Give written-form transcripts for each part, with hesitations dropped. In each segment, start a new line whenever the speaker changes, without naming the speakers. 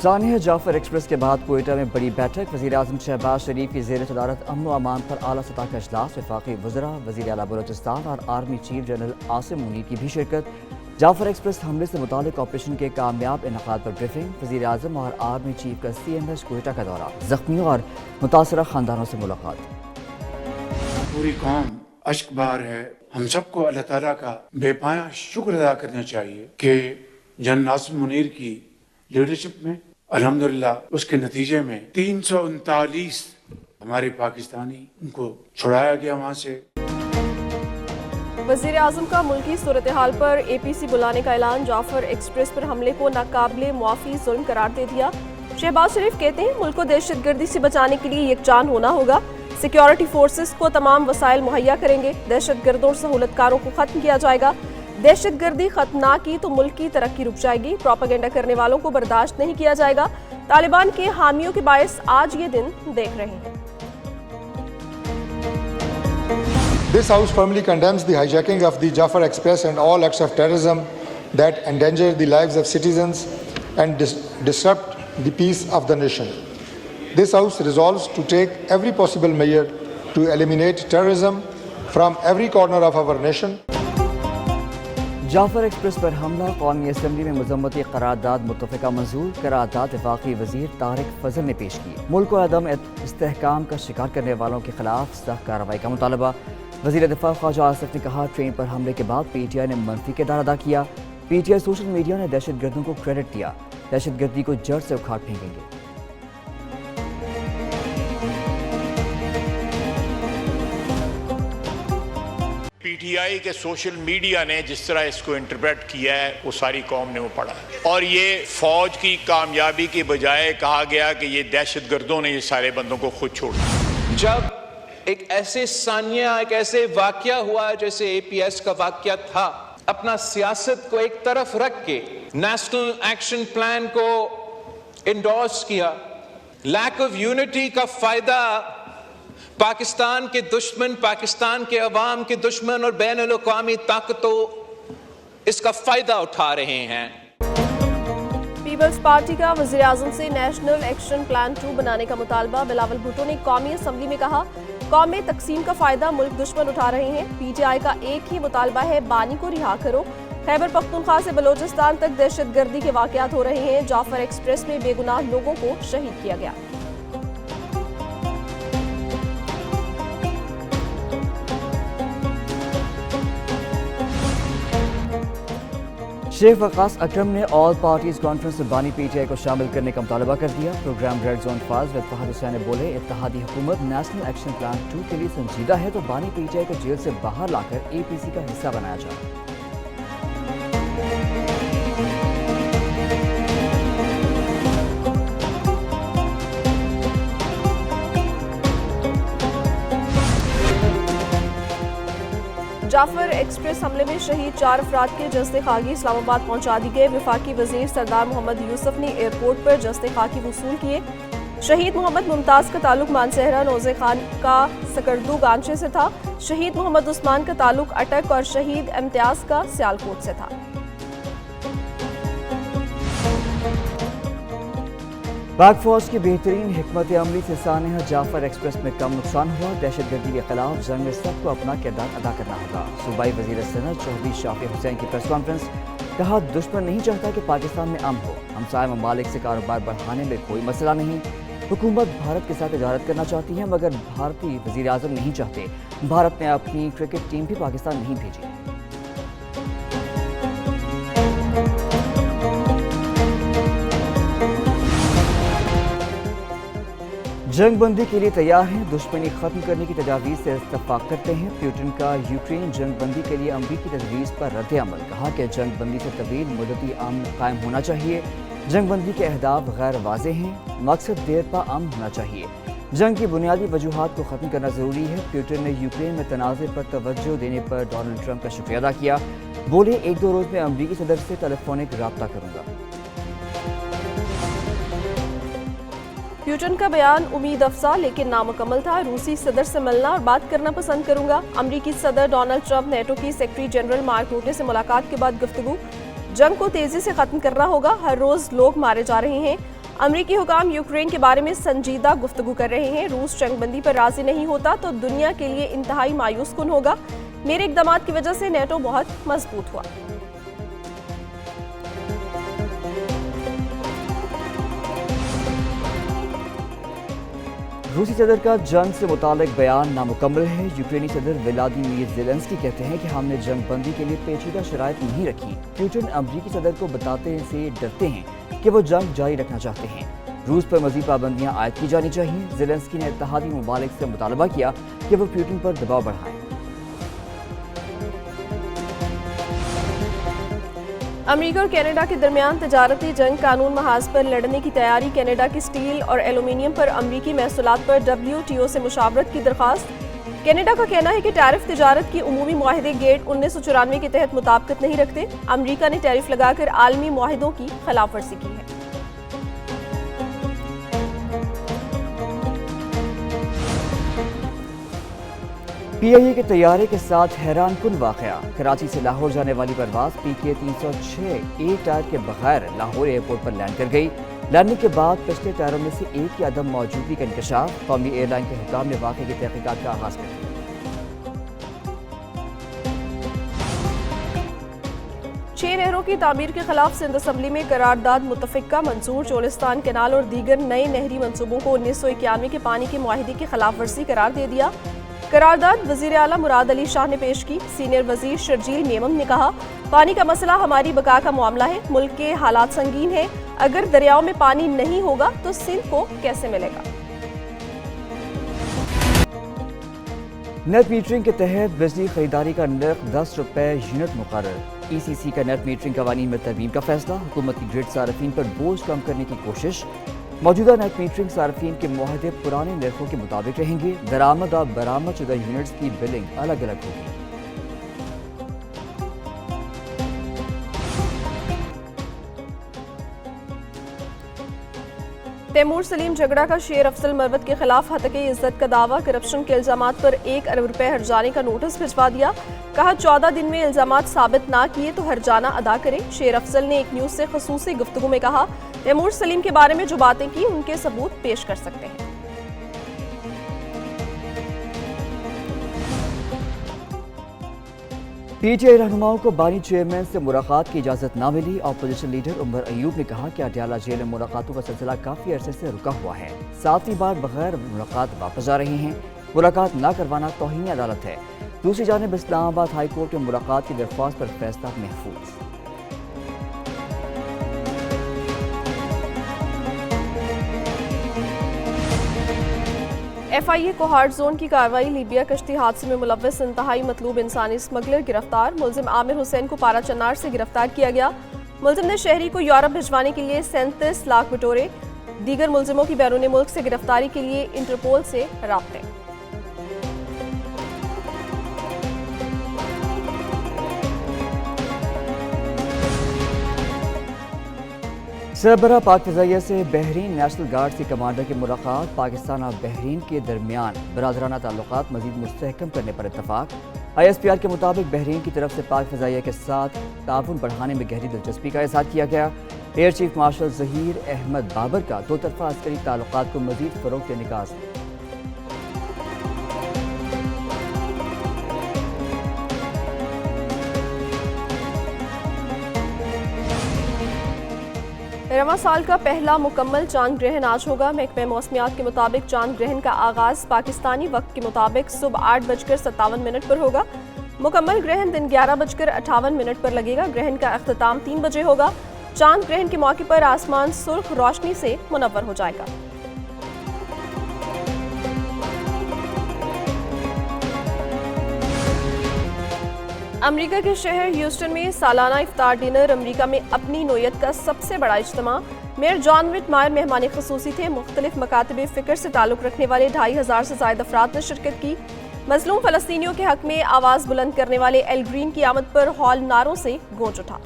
Sania Jafar express के बाद कोयटा में बड़ी बैठक। वज़ीर-ए-आज़म शहबाज शरीफ की ज़ेर सदारत अमन व अमान पर आला सतह का इजलास। वफाकी वज़रा, वज़ीर आला बलोचिस्तान और army chief general Asim Munir की भी शिरकत। जाफर एक्सप्रेस हमले से मुतालिक ऑपरेशन के कामयाब इनक़ाद पर ब्रीफिंग। वज़ीर-ए-आज़म और आर्मी चीफ का CMS कोयटा का दौरा। ज़ख्मियों और मुतासरा खानदानों से मुलाकात।
पूरी कौम अश्कबार है। हम सबको अल्लाह ताला का बेपाया शुक्र अदा करना चाहिए कि जनरल आसिम मुनीर की लीडरशिप में अल्हम्दुलिल्लाह उसके नतीजे में 339 हमारे पाकिस्तानी उनको छुड़ाया गया वहाँ से।
वज़ीर आज़म का मुल्की सूरत हाल पर APC बुलाने का ऐलान। जाफर एक्सप्रेस पर हमले को नाकाबिले मुआफ़ी जुल्म करार दे दिया। शहबाज शरीफ कहते हैं मुल्क को दहशत गर्दी से बचाने के लिए यकजान होना होगा। सिक्योरिटी फोर्सेस को तमाम वसाइल मुहैया करेंगे। दहशत गर्दों और सहूलतकारों को खत्म किया जाएगा। दहशत गर्दी खत्म ना की तो मुल्क की तरक्की रुक जाएगी। प्रोपेगेंडा करने वालों को बर्दाश्त नहीं किया जाएगा। तालिबान के हामियों के बायस आज ये दिन देख रहे हैं।
This House firmly condemns the hijacking of the Jafar Express and all acts of terrorism that endanger the lives of citizens and disrupt the peace of the nation. This House resolves to take every possible measure to eliminate terrorism from every corner of our nation.
Jaffar express पर हमला। कौमी assembly में मजम्मती करारदाद मुत्तफ़िका मंजूर। करारदाद वफाकी वज़ीर तारिक फजल ने पेश की। मुल्क को अदम इस्तेहकाम का शिकार करने वालों के खिलाफ सख्त कार्रवाई का मुतालबा। वज़ीर दिफा ख्वाजा आसिफ ने कहा ट्रेन पर हमले के बाद PTI ने मनफी किरदार अदा किया। PTI सोशल मीडिया ने दहशत गर्दों को क्रेडिट दिया। दहशत गर्दी को जड़ से उखाड़ फेंकेंगे।
PTI के सोशल मीडिया ने जिस तरह इसको इंटरप्रेट किया है वो सारी कौम ने वो पढ़ा है और ये फौज की कामयाबी के बजाय कहा गया कि ये दहशत गर्दों ने ये सारे बंदों को खुद छोड़ा।
जब एक ऐसे सानिया एक ऐसे वाकया हुआ जैसे APS का वाकया था, अपना सियासत को एक तरफ रख के नेशनल एक्शन प्लान को इंडोर्स किया। लैक ऑफ यूनिटी का फायदा पाकिस्तान के दुश्मन, पाकिस्तान के अवाम के दुश्मन और बैनुल अक़वामी ताकतों इसका फायदा उठा रहे हैं।
पीपल्स पार्टी का वज़ीर आज़म से नेशनल एक्शन प्लान 2 बनाने का मुतालबा। बिलावल भुट्टो ने कौमी असम्बली में कहा कौम में तकसीम का फायदा मुल्क दुश्मन उठा रहे हैं। PTI का एक ही मुतालबा है बानी को रिहा करो। खैबर पख्तूनख्वा से बलोचिस्तान तक दहशत गर्दी के वाक़यात हो रहे हैं। जाफर एक्सप्रेस में बेगुनाह लोगों को शहीद किया गया।
शेख वकास अकरम ने ऑल पार्टीज कॉन्फ्रेंस में बानी PTI को शामिल करने का मुतालबा कर दिया। प्रोग्राम रेड जोन फाज फहद हुसैन ने बोले इत्तेहादी हुकूमत नेशनल एक्शन प्लान 2 के लिए संजीदा है तो बानी PTI को जेल से बाहर लाकर APC का हिस्सा बनाया जाए।
जाफर एक्सप्रेस हमले में शहीद 4 अफराद के जस्ते खाकी इस्लामाबाद पहुंचा दी गए। वफाकी वजीर सरदार मोहम्मद यूसुफ ने एयरपोर्ट पर जस्ते खाकी वसूल किए। शहीद मोहम्मद मुमताज़ का ताल्लुक मानसहरा नौज़े खान का सकरदू गांचे से था। शहीद मोहम्मद उस्मान का ताल्लुक अटक और शहीद इम्तियाज़ का सियालकोट से था।
पाक फौज की बेहतरीन हिकमत अमली से सानिया जाफर एक्सप्रेस में कम नुकसान हुआ। दहशत गर्दी के खिलाफ जंग में सबको अपना किरदार अदा करना होगा। सूबाई वज़ीर सनत चौधरी शाफी हुसैन की प्रेस कॉन्फ्रेंस। कहा दुश्मन नहीं चाहता कि पाकिस्तान में अमन हो। हमसाय ममालिक से कारोबार बढ़ाने में कोई मसला नहीं। हुकूमत भारत के साथ तजारत करना चाहती है मगर भारतीय वज़ीर आज़म नहीं चाहते। भारत ने अपनी क्रिकेट टीम भी पाकिस्तान नहीं भेजी। जंग बंदी के लिए तैयार हैं। दुश्मनी खत्म करने की तजावीज़ से इत्तफाक करते हैं। पुतिन का यूक्रेन जंग बंदी के लिए अमरीकी तजवीज़ पर रद्द अमल। कहा कि जंग बंदी से तवील मुद्दती अमन कायम होना चाहिए। जंग बंदी के अहदाफ गैर वाज़े हैं। मकसद देर पा अमन होना चाहिए। जंग की बुनियादी वजूहात को ख़त्म करना ज़रूरी है। पुतिन ने यूक्रेन में तनाज़े पर तवज्जो देने पर डोनाल्ड ट्रंप का शुक्रिया अदा किया। बोले 1-2 रोज़ में अमरीकी सदर से टेलीफोनिक रब्ता करूँगा।
पुतिन का बयान उम्मीद अफसा लेकिन नामुकम्मल था। रूसी सदर से मिलना और बात करना पसंद करूंगा। अमरीकी सदर डोनाल्ड ट्रंप नेटो की सेक्रेटरी जनरल मार्क रूटे से मुलाकात के बाद गुफ्तगू। जंग को तेजी से खत्म करना होगा। हर रोज लोग मारे जा रहे हैं। امریکی حکام یوکرین کے بارے میں سنجیدہ گفتگو کر رہے ہیں۔ روس جنگ بندی پر راضی نہیں ہوتا تو دنیا کے لیے انتہائی مایوس کن ہوگا۔ میرے اقدامات کی وجہ سے نیٹو بہت مضبوط ہوا۔
روسی صدر کا جنگ سے متعلق بیان نامکمل ہے۔ یوکرینی صدر ولادیمیر زیلنسکی کہتے ہیں کہ ہم نے جنگ بندی کے لیے پیچیدہ شرائط نہیں رکھی۔ پوٹن امریکی صدر کو بتاتے سے ڈرتے ہیں کہ وہ جنگ جاری رکھنا چاہتے ہیں۔ روس پر مزید پابندیاں عائد کی جانی چاہیے۔ زیلنسکی نے اتحادی ممالک سے مطالبہ کیا کہ وہ پوٹن پر دباؤ بڑھائیں۔
امریکہ اور کینیڈا کے درمیان تجارتی جنگ قانون محاذ پر لڑنے کی تیاری۔ کینیڈا کی سٹیل اور ایلومینیم پر امریکی محصولات پر WTO سے مشاورت کی درخواست۔ کینیڈا کا کہنا ہے کہ ٹیرف تجارت کی عمومی معاہدے گیٹ 1994 کے تحت مطابقت نہیں رکھتے۔ امریکہ نے ٹیرف لگا کر عالمی معاہدوں کی خلاف ورزی کی ہے۔
PIA کے طیارے کے ساتھ حیران کن واقعہ۔ کراچی سے لاہور جانے والی پرواز PK 306 ایک ٹائر کے بغیر لاہور ایئرپورٹ پر لینڈ کر گئی۔ لینڈنگ کے بعد پچھلے ٹائروں میں سے ایک کی عدم موجودگی کا انکشاف۔ قومی ایئر لائن کے حکام نے واقعے کی تحقیقات کا آغاز کر دیا۔
6 نہروں کی تعمیر کے خلاف سندھ اسمبلی میں قرارداد متفقہ منظور۔ چولستان کینال اور دیگر نئے نہری منصوبوں کو 1991 کے پانی کے معاہدے کی خلاف ورزی قرار دے دیا۔ قرارداد وزیر اعلیٰ مراد علی شاہ نے پیش کی۔ سینئر وزیر شرجیل میمن نے کہا، پانی کا مسئلہ ہماری بقا کا معاملہ ہے۔ ملک کے حالات سنگین ہیں۔ اگر دریاؤں میں پانی نہیں ہوگا تو سندھ کو کیسے ملے گا؟
نیٹ میٹرنگ کے تحت بجلی خریداری کا نرخ 10 روپے یونٹ مقرر۔ ECC کا نیٹ میٹرنگ قوانین میں ترمیم کا فیصلہ۔ حکومتی گرڈ صارفین پر بوجھ کم کرنے کی کوشش۔ موجودہ نیٹ میٹرنگ صارفین کے معاہدے پرانے نرخوں کے مطابق رہیں گے۔ درآمد اور برآمد شدہ یونٹس کی بلنگ الگ الگ ہوگی۔
تیمور سلیم جھگڑا کا شیر افضل مروت کے خلاف ہتک عزت کا دعویٰ۔ کرپشن کے الزامات پر 1 ارب روپے ہرجانے کا نوٹس بھجوا دیا۔ کہا 14 دن میں الزامات ثابت نہ کیے تو ہرجانہ ادا کریں۔ شیر افضل نے ایک نیوز سے خصوصی گفتگو میں کہا، تیمور سلیم کے بارے میں جو باتیں کی ان کے ثبوت پیش کر سکتے ہیں۔
PTI رہنماؤں کو بانی چیئرمین سے ملاقات کی اجازت نہ ملی۔ اپوزیشن لیڈر عمر ایوب نے کہا کہ اڈیالہ جیل میں ملاقاتوں کا سلسلہ کافی عرصے سے رکا ہوا ہے۔ 7ویں بار بغیر ملاقات واپس جا رہے ہیں۔ ملاقات نہ کروانا توہین عدالت ہے۔ دوسری جانب اسلام آباد ہائی کورٹ میں ملاقات کی درخواست پر فیصلہ محفوظ۔
FIA کوہاٹ زون کی کارروائی۔ لیبیا کشتی حادثے میں ملوث انتہائی مطلوب انسانی اسمگلر گرفتار۔ ملزم عامر حسین کو پارا چنار سے گرفتار کیا گیا۔ ملزم نے شہری کو یورپ بھجوانے کے لیے 37 لاکھ بٹورے۔ دیگر ملزموں کی بیرون ملک سے گرفتاری کے لیے انٹرپول سے رابطے۔
سربراہ پاک فضائیہ سے بحرین نیشنل گارڈ کے کمانڈر کی ملاقات۔ پاکستان اور بحرین کے درمیان برادرانہ تعلقات مزید مستحکم کرنے پر اتفاق۔ ISPR کے مطابق بحرین کی طرف سے پاک فضائیہ کے ساتھ تعاون بڑھانے میں گہری دلچسپی کا اظہار کیا گیا۔ Air chief marshal Zaheer Ahmed Babar کا 2 طرفہ عسکری تعلقات کو مزید فروغ دینے کا عزم۔
رواں سال کا پہلا مکمل چاند گرہن آج ہوگا۔ محکمہ موسمیات کے مطابق چاند گرہن کا آغاز پاکستانی وقت کے مطابق صبح 8:57 پر ہوگا۔ مکمل گرہن دن 11:58 پر لگے گا۔ گرہن کا اختتام 3 بجے ہوگا۔ چاند گرہن کے موقع پر آسمان سرخ روشنی سے منور ہو جائے گا۔ امریکہ کے شہر ہیوسٹن میں سالانہ افطار ڈنر۔ امریکہ میں اپنی نوعیت کا سب سے بڑا اجتماع۔ میئر جان وٹ مائر مہمان خصوصی تھے۔ مختلف مکاتب فکر سے تعلق رکھنے والے 2500 سے زائد افراد نے شرکت کی۔ مظلوم فلسطینیوں کے حق میں آواز بلند کرنے والے ایل گرین کی آمد پر ہال نعروں سے گونج اٹھا۔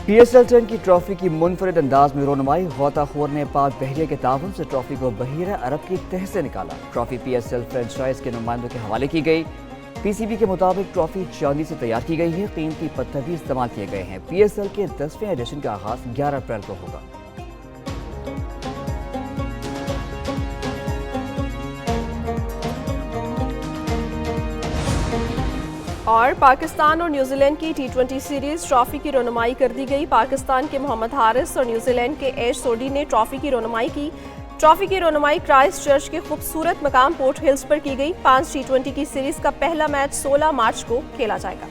PSL 10 کی ٹرافی کی منفرد انداز میں رونمائی۔ غوطہ خور نے پاک بحریہ کے تعاون سے ٹرافی کو بحیرہ عرب کی تہ سے نکالا۔ ٹرافی PSL فرنچائز کے نمائندوں کے حوالے کی گئی۔ PCB के मुताबिक ट्रॉफी चांदी से तैयार की गई है। कीमती पत्थर भी इस्तेमाल किए गए हैं। PSL के 10वें एडिशन का आगाज 11 अप्रैल को होगा।
और पाकिस्तान और न्यूजीलैंड की T20 सीरीज ट्रॉफी की रौनमाई कर दी गई। पाकिस्तान के मोहम्मद हारिस और न्यूजीलैंड के एश सोडी ने ट्रॉफी की रौनमाई की। ट्रॉफी की रौनमाई क्राइस्ट चर्च के खूबसूरत मकाम पोर्ट हिल्स पर की गई। 5 T20 की सीरीज का पहला मैच 16 मार्च को खेला जाएगा।